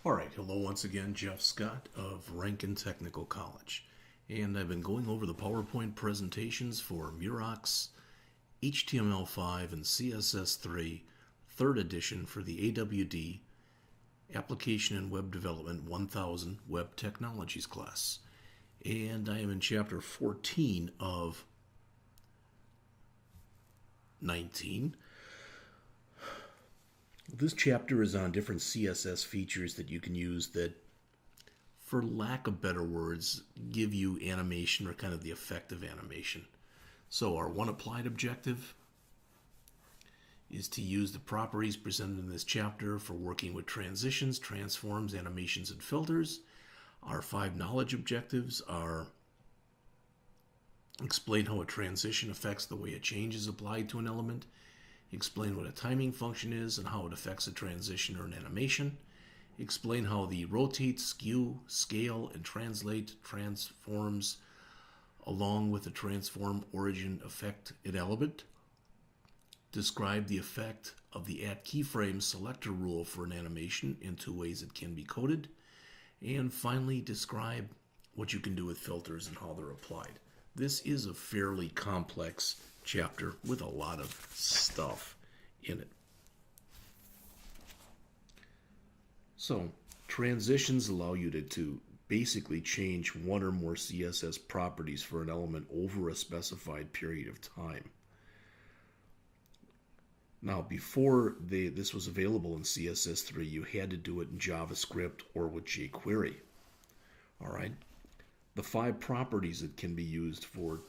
All right, hello once again, Jeff Scott of Rankin Technical College. And I've been going over the PowerPoint presentations for Murachs, HTML5, and CSS3, third edition for the AWD Application and Web Development 1000 Web Technologies class. And I am in Chapter 14 of 19. This chapter is on different CSS features that you can use that, for lack of better words, give you animation or kind of the effect of animation. So our one applied objective is to use the properties presented in this chapter for working with transitions, transforms, animations, and filters. Our 5 knowledge objectives are explain how a transition affects the way a change is applied to an element, explain what a timing function is and how it affects a transition or an animation, explain how the rotate, skew, scale, and translate transforms along with the transform origin affect an element, describe the effect of the at keyframe selector rule for an animation in 2 ways it can be coded, and finally describe what you can do with filters and how they're applied. This is a fairly complex chapter with a lot of stuff in it. So, transitions allow you to basically change one or more CSS properties for an element over a specified period of time. Now, before this was available in CSS3, you had to do it in JavaScript or with jQuery. All right. The 5 properties that can be used for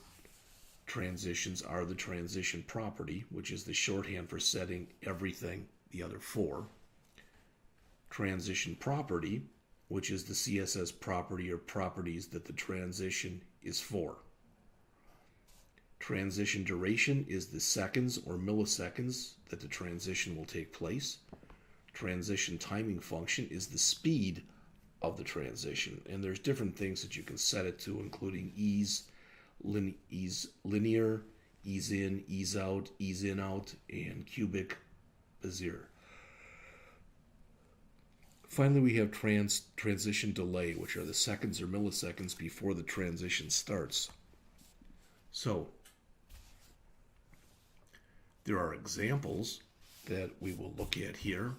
transitions are the transition property, which is the shorthand for setting everything the other 4. Transition property, which is the CSS property or properties that the transition is for. Transition duration is the seconds or milliseconds that the transition will take place. Transition timing function is the speed of the transition, and there's different things that you can set it to, including ease linear, ease in, ease in out, and cubic Bezier. Finally, we have transition delay, which are the seconds or milliseconds before the transition starts. So, there are examples that we will look at here.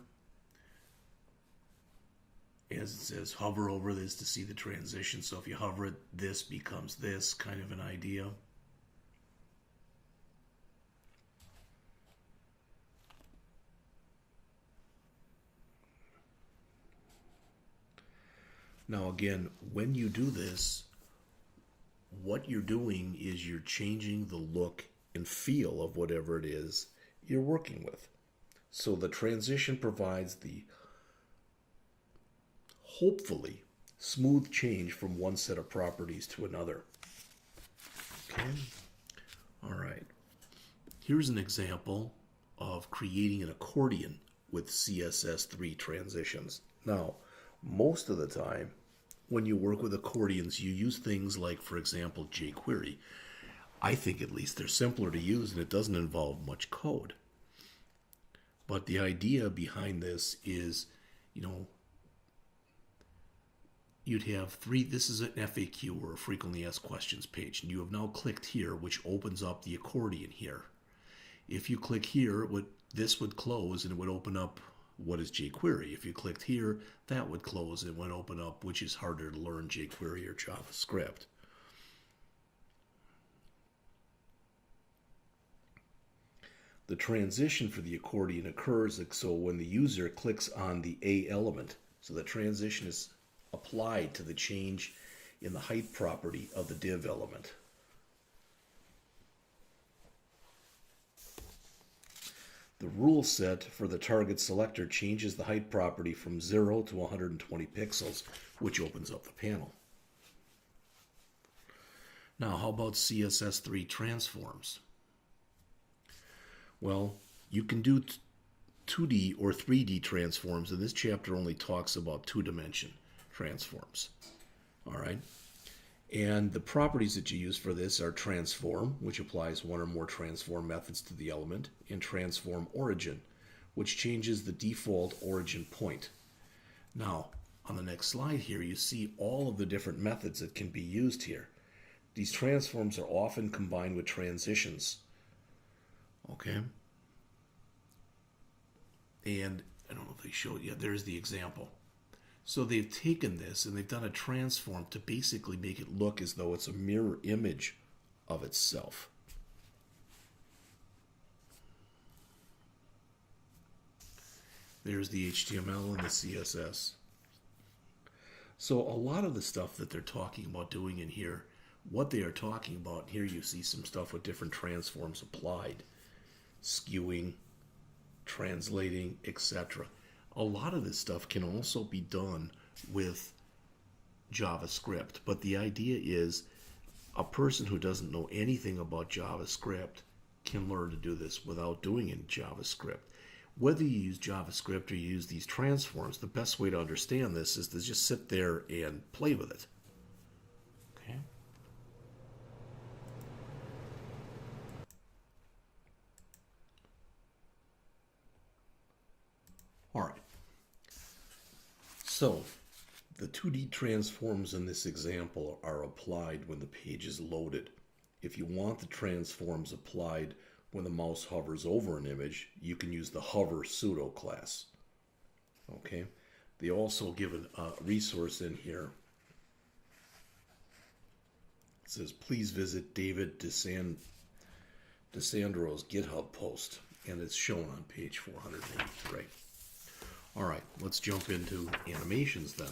As it says, hover over this to see the transition. So if you hover it, this becomes this, kind of an idea. Now again, when you do this, what you're doing is you're changing the look and feel of whatever it is you're working with. So the transition provides the hopefully smooth change from one set of properties to another. Okay. All right. Here's an example of creating an accordion with CSS3 transitions. Now, most of the time, when you work with accordions, you use things like, for example, jQuery. I think at least they're simpler to use and it doesn't involve much code. But the idea behind this is, you'd have 3, this is an FAQ or a frequently asked questions page, and you have now clicked here, which opens up the accordion here. If you click here, this would close and it would open up what is jQuery. If you clicked here, that would close and it would open up, which is harder to learn, jQuery or JavaScript. The transition for the accordion occurs so when the user clicks on the A element, so the transition is applied to the change in the height property of the div element. The rule set for the target selector changes the height property from 0 to 120 pixels, which opens up the panel. Now, how about CSS3 transforms? Well, you can do 2D or 3D transforms, and this chapter only talks about 2-dimension transforms. All right. And the properties that you use for this are transform, which applies one or more transform methods to the element, and transform origin, which changes the default origin point. Now, on the next slide here, you see all of the different methods that can be used here. These transforms are often combined with transitions. Okay? And I don't know if they showed you. There's the example. So they've taken this and they've done a transform to basically make it look as though it's a mirror image of itself. There's the HTML and the CSS. So a lot of the stuff that they're talking about doing in here, what they are talking about, here you see some stuff with different transforms applied. Skewing, translating, etc. A lot of this stuff can also be done with JavaScript, but the idea is a person who doesn't know anything about JavaScript can learn to do this without doing it in JavaScript. Whether you use JavaScript or you use these transforms, the best way to understand this is to just sit there and play with it. Okay. All right. So, the 2D transforms in this example are applied when the page is loaded. If you want the transforms applied when the mouse hovers over an image, you can use the hover pseudo class. Okay. They also give a resource in here. It says, please visit David DeSandro's GitHub post, and it's shown on page 483. All right, let's jump into animations then.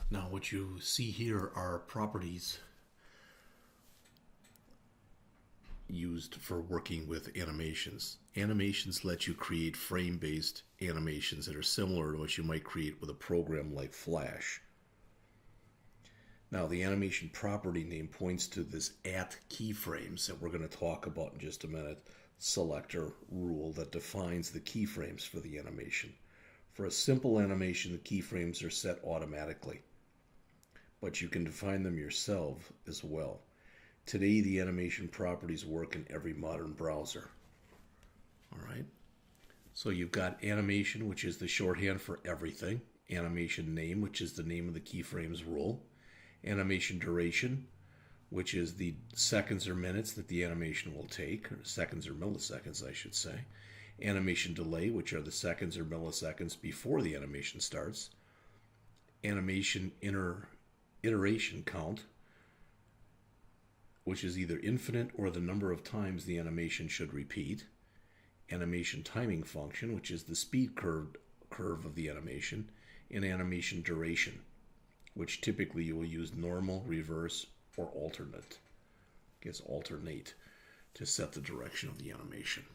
Now what you see here are properties used for working with animations. Animations let you create frame-based animations that are similar to what you might create with a program like Flash. Now the animation property name points to this at keyframes that we're going to talk about in just a minute, selector rule that defines the keyframes for the animation. For a simple animation, the keyframes are set automatically, but you can define them yourself as well. Today, the animation properties work in every modern browser. All right. So you've got animation, which is the shorthand for everything. Animation name, which is the name of the keyframes rule. Animation duration, which is the seconds or minutes that the animation will take, or seconds or milliseconds, I should say. Animation delay, which are the seconds or milliseconds before the animation starts. Animation iteration count, which is either infinite or the number of times the animation should repeat. Animation timing function, which is the speed curve of the animation. And animation duration, which typically you will use normal, reverse, or alternate. I guess alternate to set the direction of the animation.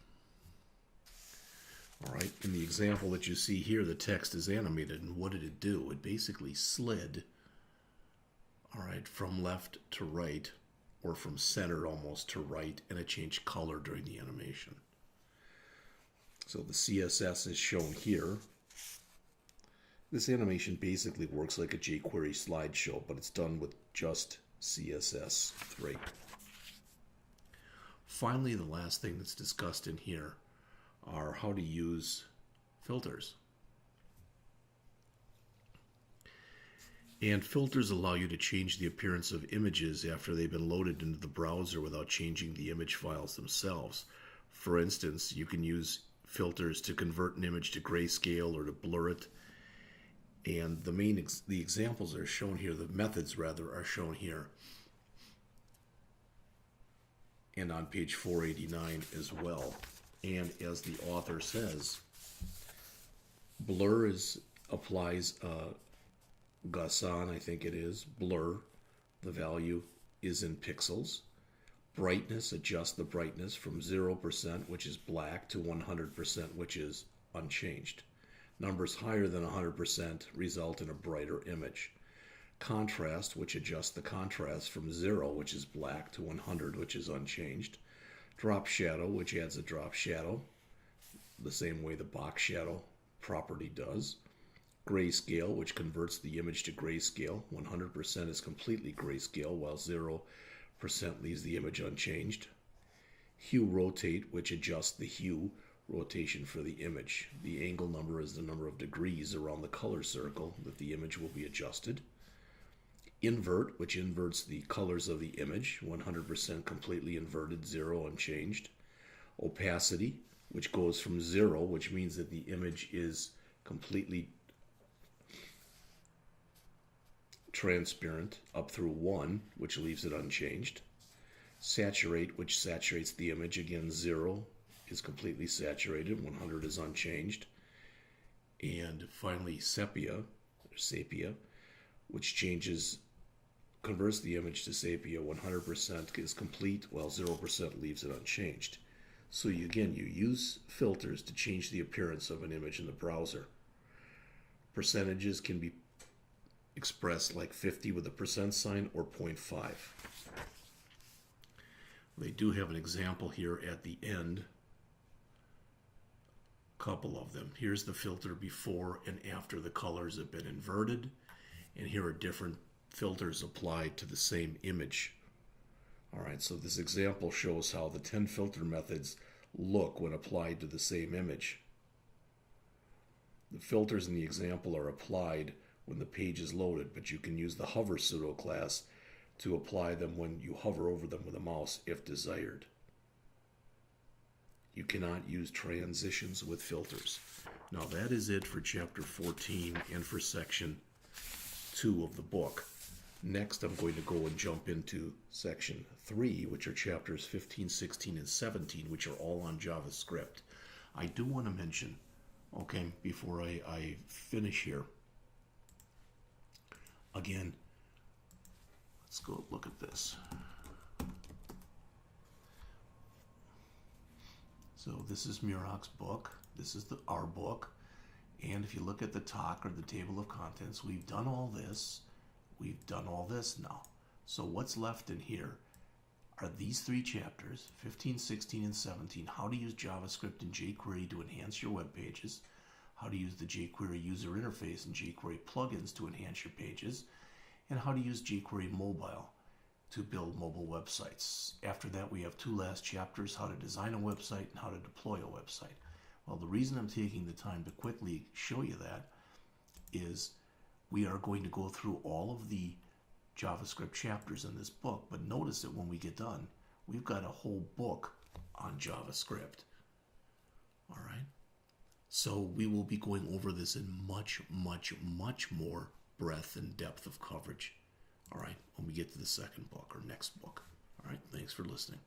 All right, in the example that you see here, the text is animated, and what did it do? It basically slid, all right, from left to right, or from center almost to right, and it changed color during the animation. So the CSS is shown here. This animation basically works like a jQuery slideshow, but it's done with just CSS3. Finally, the last thing that's discussed in here are how to use filters. And filters allow you to change the appearance of images after they've been loaded into the browser without changing the image files themselves. For instance, you can use filters to convert an image to grayscale or to blur it. And the examples are shown here, the methods rather are shown here. And on page 489 as well. And as the author says, blur applies Gaussian, I think it is, blur. The value is in pixels. Brightness, adjust the brightness from 0%, which is black, to 100%, which is unchanged. Numbers higher than 100% result in a brighter image. Contrast, which adjusts the contrast from 0, which is black, to 100, which is unchanged. Drop shadow, which adds a drop shadow, the same way the box shadow property does. Grayscale, which converts the image to grayscale. 100% is completely grayscale, while 0% leaves the image unchanged. Hue rotate, which adjusts the hue rotation for the image. The angle number is the number of degrees around the color circle that the image will be adjusted. Invert, which inverts the colors of the image, 100% completely inverted, 0 unchanged. Opacity, which goes from 0, which means that the image is completely transparent, up through 1, which leaves it unchanged. Saturate, which saturates the image, again 0 is completely saturated, 100 is unchanged. And finally sepia, which converts the image to sepia, 100% is complete, while 0% leaves it unchanged. So you use filters to change the appearance of an image in the browser. Percentages can be expressed like 50 with a percent sign or 0.5. They do have an example here at the end, couple of them. Here's the filter before and after the colors have been inverted, and here are different filters applied to the same image. Alright, so this example shows how the 10 filter methods look when applied to the same image. The filters in the example are applied when the page is loaded, but you can use the hover pseudo class to apply them when you hover over them with a mouse if desired. You cannot use transitions with filters. Now that is it for Chapter 14 and for Section 2 of the book. Next, I'm going to go and jump into Section 3, which are Chapters 15, 16, and 17, which are all on JavaScript. I do want to mention, okay, before I finish here, again, let's go look at this. So this is Murachs' book. This is our book. And if you look at the talk or the table of contents, we've done all this. We've done all this now. So what's left in here are these 3 chapters, 15, 16, and 17, how to use JavaScript and jQuery to enhance your web pages, how to use the jQuery user interface and jQuery plugins to enhance your pages, and how to use jQuery mobile to build mobile websites. After that, we have 2 last chapters, how to design a website and how to deploy a website. Well, the reason I'm taking the time to quickly show you that is we are going to go through all of the JavaScript chapters in this book, but notice that when we get done, we've got a whole book on JavaScript. All right? So we will be going over this in much, much, much more breadth and depth of coverage. All right, when we get to the second book or next book. All right, thanks for listening.